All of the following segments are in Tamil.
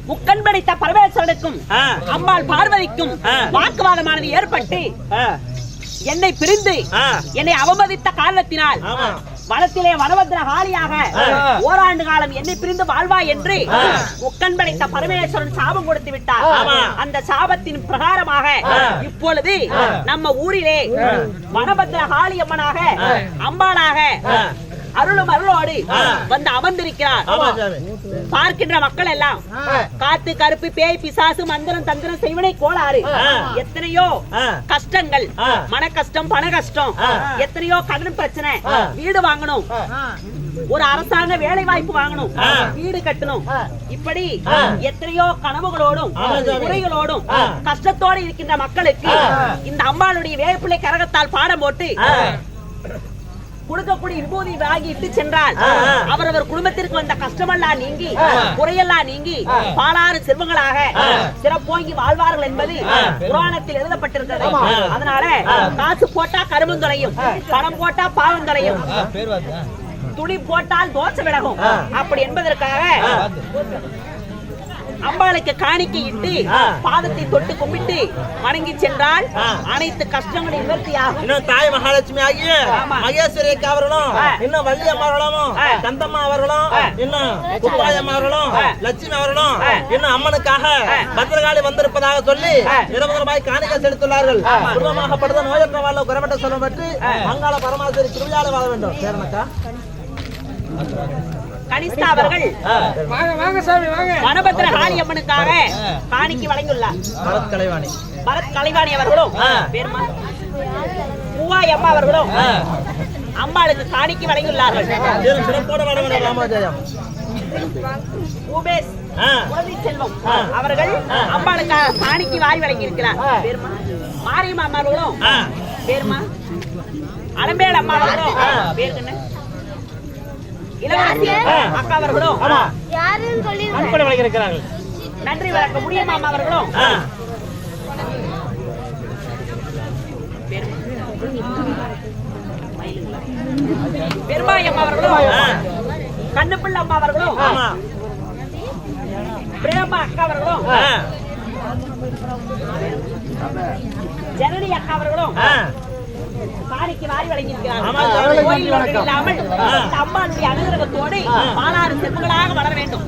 முக்கண் படைத்த பரமேஸ்வரனுக்கும் அம்மாள் பார்வதிக்கும் வாக்குவாதமானது ஏற்பட்டு என்னை பிரிந்து என்னை அவமதித்த காரணத்தினால் வனத்திலே வனபத்ர காளியாக ஓராண்டு காலம் என்னை பிரிந்து வாழ்வா என்று முக்கண் படைத்த பரமேஸ்வரன் சாபம் கொடுத்து விட்டார். அந்த சாபத்தின் பிரகாரமாக இப்பொழுது நம்ம ஊரிலே வனபத்ர காளி அம்மனாக அம்பாளாக அருளும் அருளோடு வந்து அமர்ந்திருக்கிறார். பார்க்கின்ற மக்கள் எல்லாம் காத்து கருப்பு பேய் பிசாசு மந்திரம் தந்திரம் செய்வனை கோளாறு எத்தனையோ கஷ்டங்கள், மன கஷ்டம், பண கஷ்டம், எத்தனையோ கடன் பிரச்சனை, வீடு வாங்கணும், ஒரு அரசாங்க வேலை வாய்ப்பு வாங்கணும், வீடு கட்டணும், இப்படி எத்தனையோ கனவுகளோடும் குறைகளோடும் கஷ்டத்தோடு இருக்கின்ற மக்களுக்கு இந்த அம்பாளுடைய வேப்பிள்ளை கரகத்தால் பாடம் போட்டு கொடுக்கக்கூடிய விபூதி வாங்கிட்டு சென்றால் அவரவர் குடும்பத்திற்கு வந்த கஷ்டமெல்லாம் நீங்கி குறையெல்லாம் நீங்கி பாலாறு செல்வங்களாக சிறப்போங்கி வாழ்வார்கள் என்பது புராணத்தில் எழுதப்பட்டிருக்கிறது. அதனால காசு போட்டா கரும்பும் தொலையும், பணம் போட்டா பாவம் தொலையும், துணி போட்டால் தோசை விலகும் அப்படி என்பதற்காக அம்பாளுக்கு காணிக்கை இட்டு பாதத்தை தொட்டு கும்பிட்டு வணங்கி சென்றால் அனைத்து கஷ்டங்களும் நிவர்த்தியாகும். இன்னும் தாய் மகாலட்சுமி ஆகிய மகேஸ்வரி அவர்களும், இன்னும் வள்ளி அம்மா அவர்களும், கந்தம்மா அவர்களும், இன்னும் குப்பாயம்மா அவர்களும், லட்சுமி அவர்களும் இன்னும் அம்மனுக்காக பத்திரகாளி வந்திருப்பதாக சொல்லி நிரந்தரமாய் காணிக்கை செலுத்துள்ளார்கள். குடும்பமாகப்படுத்த நோயற்ற வாழ குறைபட்ட சொல்ல பற்றி மங்காள பரமாஸ்வரி திருவிழாவில் வாழ வேண்டும். சேரணக்கா கனிஷ்டா அவர்கள் வனபத்ர காளி அம்மனுக்காக காணிக்கை வழங்கியுள்ளார். பரத் கலைவாணி அவர்களும் பூவாய் அம்மா அவர்களும் அம்பாளுக்கு காணிக்கை வழங்கியுள்ளார்கள். செல்வம் அவர்கள் அம்பாளுக்காக காணிக்கை வாரி வழங்கி இருக்கிறார். மாரியம்மா அம்மா அவர்களும் பேருமா அலம்பேல் அம்மா அவர்களும் பேருக்குன்னு அக்கா அவர்களும் நன்றி வழக்க முடியும் அம்மா அவர்களும் பெருமாய் அம்மா அவர்களும் கண்ணுப்பிள்ளை அம்மா அவர்களும் பிரேமா அக்கா அவர்களும் ஜனனி அக்கா அவர்களும் காணிக்கு வாரி வழங்கியிருக்கிறார்கள். அம்மாளுடைய அனுகிரகத்தோடு பாலாறு செல்வங்களாக வளர வேண்டும்.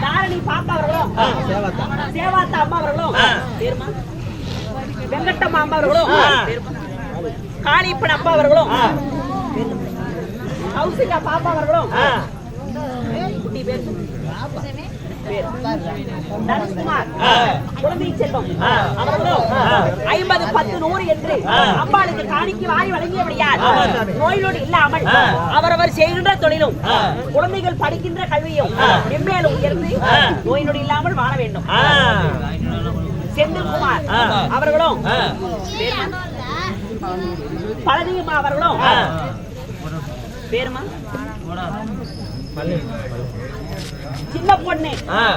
தாரணி பாப்பா அவர்களும் சேவாத்தா அம்மா அவர்களும் வெங்கட்டம்மா அம்மா அவர்களும் காளிப்பன் அப்பா அவர்களும் கௌசிகா பாப்பா அவர்களும் குழந்தை செல்வம் அவர்களும் 50, 10, 100 என்று அம்பாளுக்கு காணிக்கை வாரி வழங்கியபடியால் நோயோடு இல்லாமல் அவரவர் செய்கின்ற தொழிலும் குழந்தைகள் படிக்கின்ற கல்வியும் மென்மேலும் உயர்ந்து நோயினோடு இல்லாமல் வாழ வேண்டும். செந்தில்குமார் அவர்களும் பழனியம்மா அவர்களும் பேருமா சின்ன பொண்ணு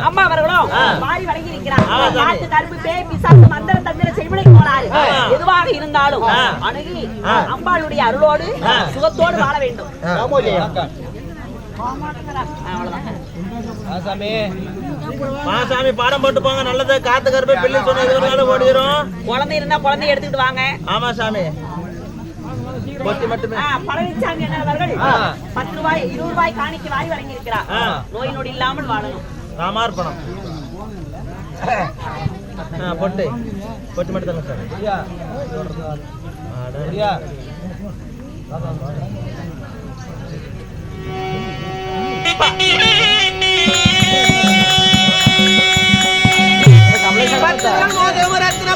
அம்மா அவர்களும் மாறி வழங்கி இருக்கிறார். காட்டு கருப்பு பேய் பிசாசு மந்திர தந்திர செய்வனை போனாரு எதுவாக இருந்தாலும் அணுகி அம்பாளுடைய அருளோடு சுகத்தோடு வாழ வேண்டும். மாசாமி பாடம் போட்டு போங்க. நல்லது. காத்து கருப்பை பிள்ளை சொன்ன ஓடிடும். குழந்தை இருந்தா குழந்தைய எடுத்துக்கிட்டு வாங்க. ஆமா சாமி. பழனிசாமி அவர்கள் 10 ரூபாய் 20 ரூபாய் காணிக்கை வாரி வழங்கி இருக்கிறார். நோய் நொடி இல்லாமல் வாழணும். ராமார்ப்பணம். பொட்டு பொட்டு மட்டும் தாங்க சார்.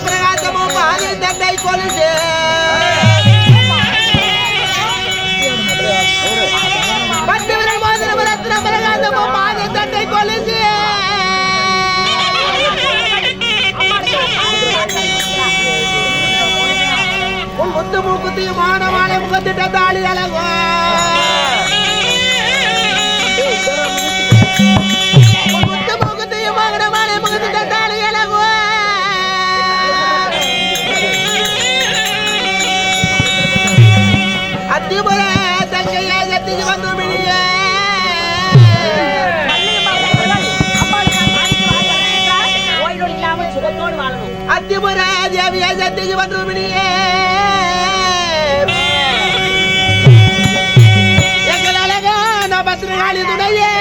பிரகாசமோ பாதி தண்டை கொலுசு முத்து மூக்குத்தியுமான மாலை முகத்திட்ட தாலி அழகோ முத்து மூக்குத்தியுமான மாலை முகத்திட்ட தாலி அழகோ அத்திபுர தங்கையா சத்திக்கு வந்து விழிய சத்தியபுர தேவிய சத்திய பண்றபடியே எங்கள் அழகான பத்திரகாளி துணையே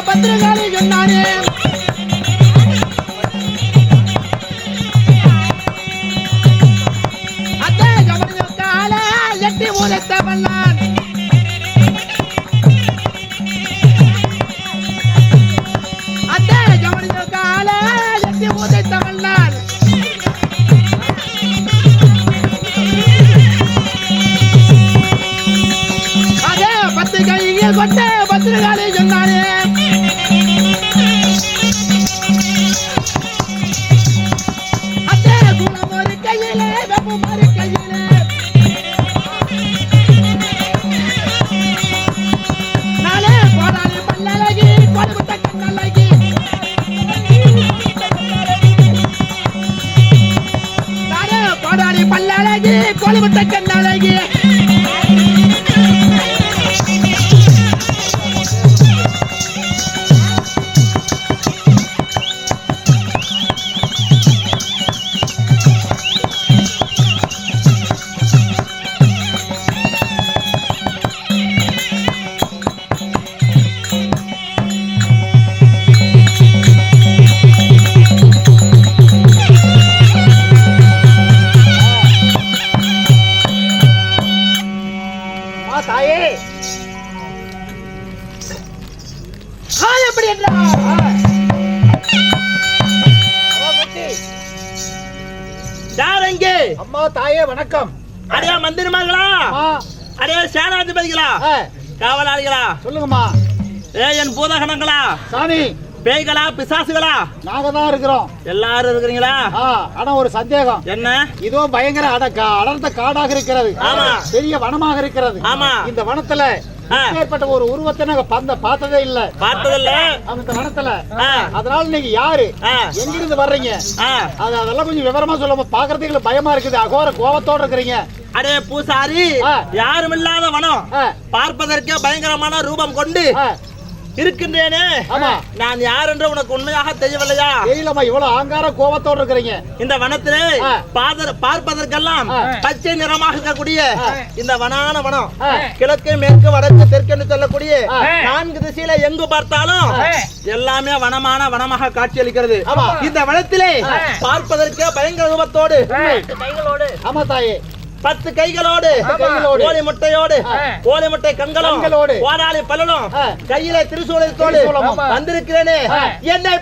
பத்திரகாளி சொன்னாரு அத்தே கவனிக்கால எட்டி மூலத்த பண்ணான் அத்தே கவனிக்கால எட்டி மூலத்த பண்ணான் அதே பத்து கையில் கொண்ட பத்திரகாளி சொன்னாரு பல்லழகி கோழிமுட்டை கண்ணழகி தாயே எப்படி யாரங்க அம்மா தாயே வணக்கம் அடையா மந்திரமாங்களா அடையா சேனாதிபதிகளா காவலாளிகளா சொல்லுங்கம்மா என் பூதகணங்களா சாமி பேய்களா பிசாசுகளா நாங்க தான் இருக்கிறோம் எல்லாரும் இருக்கிறீங்களா ஆனா ஒரு சந்தேகம் என்ன இதுவும் பயங்கர அடர்ந்த காடாக இருக்கிறது ஆமா பெரிய வனமாக இருக்கிறது ஆமா இந்த வனத்துல ஏற்பட்ட ஒரு உருவத்தை நாங்க பார்த்ததே இல்ல அந்த வனத்துல அதனால நீங்க யாரு எங்கிருந்து வர்றீங்க அதெல்லாம் கொஞ்சம் விவரமா சொல்லுங்க பாக்குறதுக்கு பயமா இருக்குது அகோர கோபத்தோட இருக்கிறீங்க அடே பூசாரி யாரும் இல்லாத வனம் பார்ப்பதற்கே பயங்கரமான ரூபம் கொண்டு இருக்கின்றேனே நான் யார் என்று உனக்கு உண்மையாக தெரியவில்லையா தெரியலமா இவ்வளவு ஆங்கார கோபத்தோடு இருக்கிறீங்க இந்த வனத்திலே பார்ப்பதற்கெல்லாம் பச்சை நிறமாக இருக்கக்கூடிய இந்த வனான வனம் கிழக்கு மேற்கு வடக்கு தெற்கு என்று சொல்லக்கூடிய 4 திசையில எங்கு பார்த்தாலும் எல்லாமே வனமாக காட்சியளிக்கிறது இந்த வனத்திலே பார்ப்பதற்கே பயங்கர ரூபத்தோடு கைகளோடு ஆமா தாயே 10 கைகளோடு கோழி முட்டையோடு கோழி முட்டை கண்களோடு கோடாலி பல்லலும் கையில திரிசூலத்தோடு வந்திருக்கிறேனே என்னை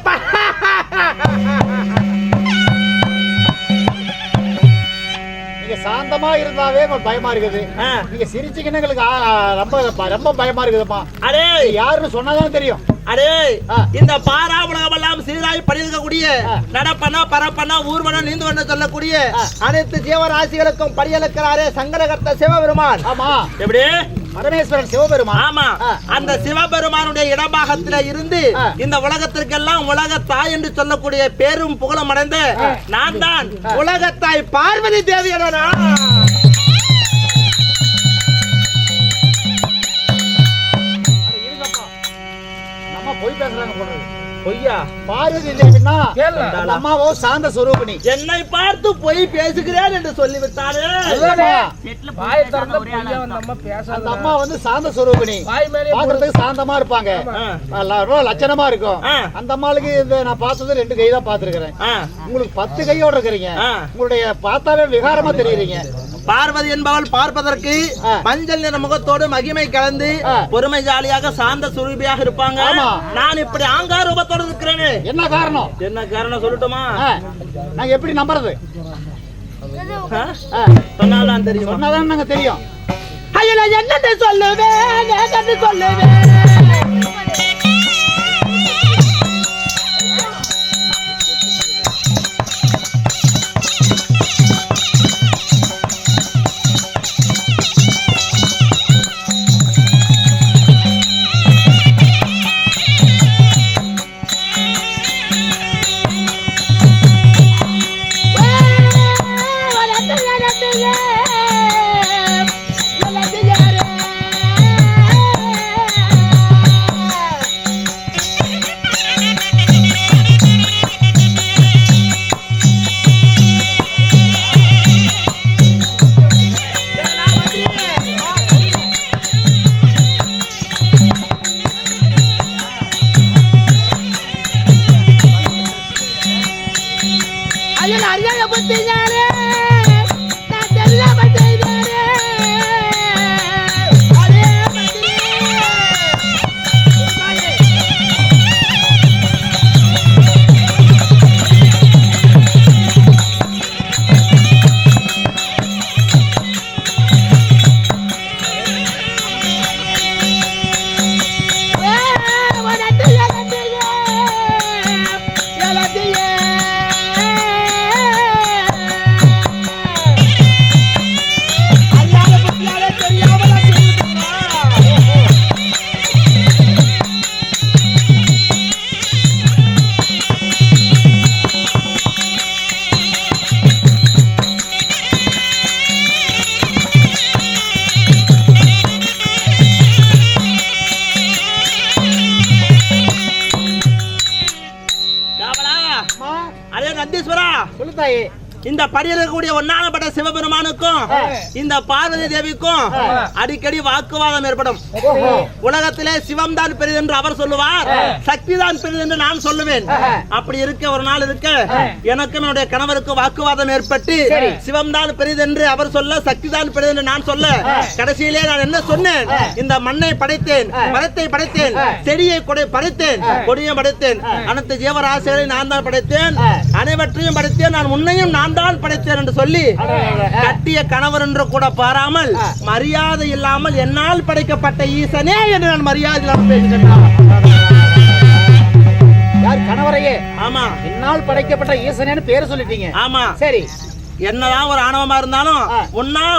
நீங்க சாந்தமா இருந்தாவே பயமா இருக்குது நீங்க சிரிச்சீங்கன்னா எங்களுக்கு ரொம்ப பயமா இருக்குதுப்பா அடே யாருன்னு சொன்னாதான் தெரியும் அடே இந்த பாரா உலகமெல்லாம் சீராய் படிக்கக்கூடிய நடப்பனா பரப்பனா ஊர்வனா நீந்துவன சொல்லக்கூடிய அனைத்து ஜீவராசிகளுக்கும் படியலுக்கிறாரே சங்கடகர்த்த சிவபெருமான் ஆமா எப்படி பரமேஸ்வரன் சிவபெருமான் ஆமா அந்த சிவபெருமானுடைய இடபாகத்தில இருந்து இந்த உலகத்திற்கெல்லாம் உலகத்தாய் என்று சொல்லக்கூடிய பேரும் புகழும் அடைந்த நான் தான் உலகத்தாய் பார்வதி தேவியனா போய் பேசுறாங்க போடுறது பொய்யா? பார்வதி தேவினா அந்த அம்மாவோ சாந்த சொரூபிணி. என்னை பார்த்து பொய் பேசுகிறேன் என்று சொல்லிவிட்டாரு. அந்த அம்மா வந்து சாந்த சொரூபிணி, பாக்குறதுக்கு சாந்தமா இருப்பாங்க, லட்சணமா இருக்கும். அந்த அம்மாளுக்கு இந்த நான் பார்த்தது 2 கை தான் பாத்துருக்கிறேன். உங்களுக்கு 10 கையோட இருக்கிறீங்க. உங்களுடைய பார்த்தாவே விகாரமா தெரியுறீங்க. பார்வதி என்பவள் பார்ப்பதற்கு மஞ்சள் நிற முகத்தோடு மகிமை கலந்து பொறுமைசாலியாக சாந்த சுரூபியாக இருப்பாங்க. நான் இப்படி ஆங்கார ரூபத்தோடு இருக்கிறேனே, என்ன காரணம்? என்ன காரணம் சொல்லட்டுமா? நாங்க எப்படி நம்புறது? சொன்னாதான் தெரியும். சொன்னாதான் நாங்க தெரியும். என்னன்னு சொல்லுவேன். இந்த படியக்கூடிய ஒன்னானப்பட்ட சிவபெருமானுக்கும் இந்த பார்வதி தேவிக்கும் அடிக்கடி வாக்குவாதம் ஏற்படும். உலகத்திலே சிவம் தான் பெரிது என்று அவர் சொல்லுவார், சக்தி தான் பெரிது என்று நான் சொல்லுவேன். அப்படி இருக்க ஒரு நாள் இருக்க எனக்கும் என்னுடைய கணவருக்கு வாக்குவாதம் ஏற்பட்டு சிவம் தான் பெரிது என்று அவர் சொல்ல, சக்தி தான் பெரிது என்று நான் சொல்ல, கடைசியிலே நான் என்ன சொன்னேன்? இந்த மண்ணை படைத்தேன், மரத்தை படைத்தேன், செடியை படைத்தேன், கொடியை படைத்தேன், அனைத்து ஜீவராசிகளை நான் தான் படைத்தேன், அனைவற்றையும் படைத்தேன், நான் உன்னையும் நான் தான் படைத்தேன் என்று சொல்லி கட்டிய கணவர் என்று கூட பாராமல் மரியாதை இல்லாமல் என்னால் படைக்கப்பட்ட ஈசனே என்று நான் மரியாதை இல்லாமல் பேசுகிறேன். யார் கணவரையே? ஆமா, என்னால் படைக்கப்பட்ட ஈசனேன்னு பேர் சொல்லிட்டீங்க. ஆமா, சரி. என்னதான் ஒரு ஆணவமா இருந்தாலும்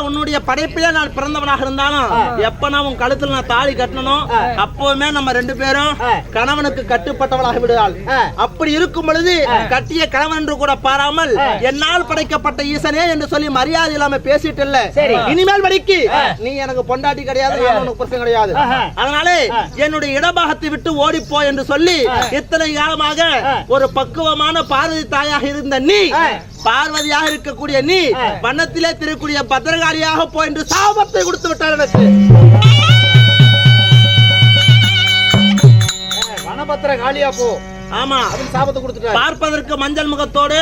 உன்னுடைய படைப்பிலே நான் பிறந்தவனாக இருந்தாலும் எப்ப நான் உன் கழுத்துல நான் தாலி கட்டணும் அப்பவுமே நம்ம 2 பேரும் கணவனுக்கு கட்டுப்பட்டவளாக விடுவாள். அப்படி இருக்கும் பொழுது கட்டிய கணவன் என்று கூட பாராமல் என்னால் படைக்கப்பட்ட ஈசனே என்று சொல்லி மரியாதை இல்லாம பேசிட்டு இல்ல. இனிமேல் வரைக்கு நீ எனக்கு பொண்டாட்டி கிடையாது, உனக்கு பிரச்சனை கிடையாது. அதனால என்னுடைய இடபாகத்தை விட்டு ஓடிப்போ என்று சொல்லி இத்தனை காலமாக ஒரு பக்குவமான பார்வதி தாயாக இருந்த நீ, பார்வதியாக இருக்கக்கூடிய நீ வண்ணத்திலே திருக்கூடிய பத்திரகாளியாக போய் என்று சாபத்தை கொடுத்து விட்டார் எனக்கு. வனபத்திரகாளியா போ. ஆமா, சாபத்தை கொடுத்துட்டார். பார்ப்பதற்கு மஞ்சள் முகத்தோடு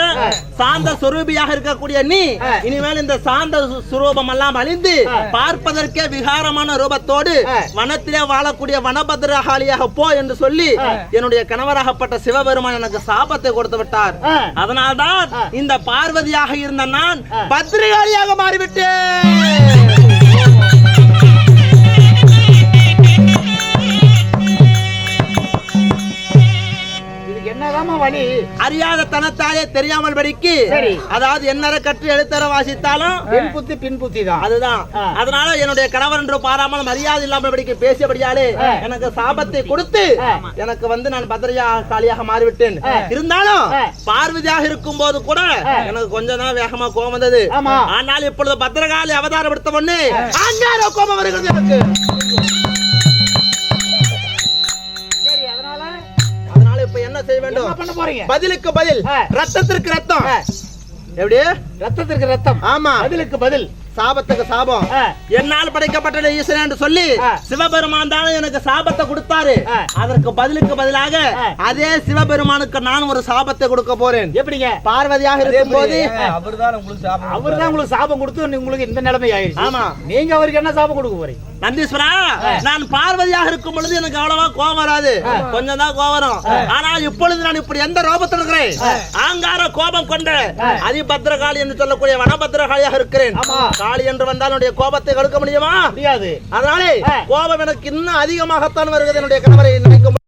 சாந்த சுரூபியாக இருக்கக்கூடிய நீ இனிமேல் இந்த சாந்த சுரூபம் எல்லாம் அழிந்து பார்ப்பதற்கே விகாரமான ரூபத்தோடு வனத்திலே வாழக்கூடிய வனபத்திரகாளியாக போ என்று சொல்லி என்னுடைய கணவராகப்பட்ட சிவபெருமான் எனக்கு சாபத்தை கொடுத்து விட்டார். அதனால்தான் இந்த பார்வதியாக இருந்த நான் பத்திரகாளியாக மாறிவிட்டேன். வழி அறியாத தனத்தாலே தெரியாமல் படிக்கு, அதாவது என்னற கற்று எழுத்தர வாசித்தாலும் பின் புத்தி பின் புத்தி தான். அதுதான். அதனால என்னுடைய கணவர் என்று பாராமல் மரியாதை இல்லாமல் படிக்க பேசியபடியாலே எனக்கு சாபத்தை கொடுத்து எனக்கு வந்து நான் பத்திரகாளியாக மாறிவிட்டேன். இருந்தாலும் பார்வதியாக இருக்கும் போது கூட எனக்கு கொஞ்சம் தான் வேகமா கோபம் வந்தது. ஆனால் இப்பொழுது பத்திரகாளி அவதாரம் எடுத்த பொண்ணு அங்கார கோபம் வருகிறது எனக்கு. அதனால இப்ப என்ன செய்ய என்ன வேண்டும்? பண்ண போறீங்க? பதிலுக்கு பதில், ரத்தத்திற்கு ரத்தம். எப்படி? ரத்தத்திற்கு ரத்தம், ஆமா. பதிலுக்கு பதில், சாபத்துக்கு சாபம். என்னால் படைக்கப்பட்ட ஈசன் என்று சொல்லி சிவபெருமான் தானே எனக்கு சாபத்தை கொடுத்தாரு. அதற்கு பதிலுக்கு பதிலாக அதே சிவபெருமானுக்கு நான் ஒரு சாபத்தை கொடுக்க போறேன். எப்படிங்க? பார்வதியாக இருக்கும் போது அவர்தான் உங்களுக்கு சாபம் கொடுத்து உங்களுக்கு இந்த நிலைமை ஆயிடுச்சு. ஆமா. நீங்க அவருக்கு என்ன சாபம் கொடுக்க போறீங்க? நந்தீஸ்வரா, நான் பார்வதியாக இருக்கும் பொழுது எனக்கு அவ்வளவா கோபம் வராது, கொஞ்சம் தான் கோபம் வரும். ஆனால் இப்பொழுது நான் இப்படி எந்த ரோபத்தில் இருக்கிறேன்? ஆங்கார கோபம் கொண்ட அதிபத்ரகாளி என்று சொல்லக்கூடிய வனபத்ரகாளியாக இருக்கிறேன். காளி என்று வந்தால் என்னுடைய கோபத்தை கடுக்க முடியுமா? முடியாது. அதனாலே கோபம் எனக்கு இன்னும் அதிகமாகத்தான் வருகிறது. என்னுடைய கணவரை நினைக்கும்